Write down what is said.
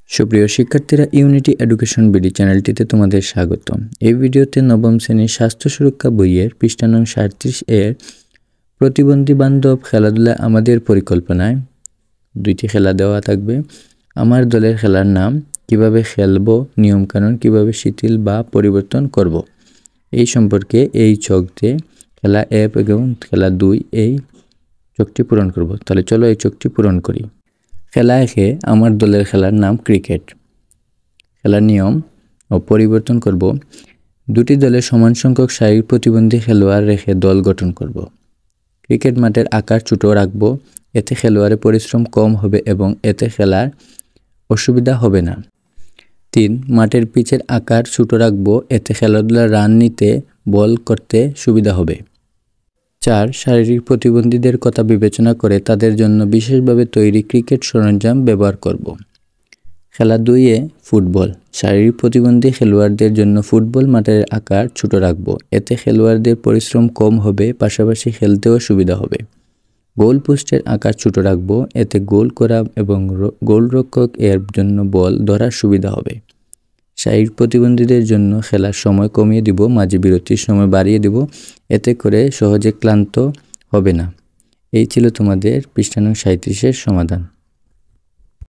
সুপ্রিয় শিক্ষার্থীরা, unity education BD চ্যানেলটিতে তোমাদের স্বাগত। এই ভিডিওতে নবম শ্রেণীর স্বাস্থ্য সুরক্ষা বইয়ের পৃষ্ঠা নং 37 এর প্রতিবন্ধী বান্ধব খেলাধুলা আমাদের পরিকল্পনায় 2টি খেলা দেওয়া থাকবে। আমার দলের খেলার নাম, কিভাবে খেলবো, নিয়মকানুন কিভাবে শিথিল বা পরিবর্তন করব, এই সম্পর্কে এই ছকতে খেলা 1 এবং খেলা 2 এই ছকটি পূরণ করব। তাহলে চলো এই ছকটি পূরণ করি। খেলা 1-এ আমার দলের খেলার নাম ক্রিকেট। খেলার নিয়ম ও পরিবর্তন করব। 2টি দলের সমান সংখ্যক শারীরিক প্রতিবন্ধী খেলোয়াড় রেখে দল গঠন করব। ক্রিকেট মাঠের আকার ছোট রাখব, এতে খেলোয়াড়ের পরিশ্রম কম হবে এবং এতে খেলার অসুবিধা হবে না। 3. মাঠের পিচের আকার ছোট রাখব, এতে খেলাধুলার রান নিতে বল করতে সুবিধা হবে। 4. শারীরিক প্রতিবন্ধীদের কথা বিবেচনা করে তাদের জন্য বিশেষভাবে তৈরি ক্রিকেট সরঞ্জাম ব্যবহার করব। খেলা 2-এ ফুটবল। শারীরিক প্রতিবন্ধী খেলোয়াড়দের জন্য ফুটবল মাঠের আকার ছোট রাখব, এতে খেলোয়াড়দের পরিশ্রম কম হবে, পাশাপাশি খেলতেও সুবিধা হবে। গোল পোস্টের আকার ছোট রাখব, এতে গোল করা এবং গোলরক্ষক এর জন্য বল ধরার সুবিধা হবে। শারীরিক প্রতিবন্ধীদের জন্য খেলার সময় কমিয়ে দিব, মাঝে বিরতির সময় বাড়িয়ে দিব, এতে করে সহজে ক্লান্ত হবে না। এই ছিল তোমাদের পৃষ্ঠা নং 37 এর সমাধান।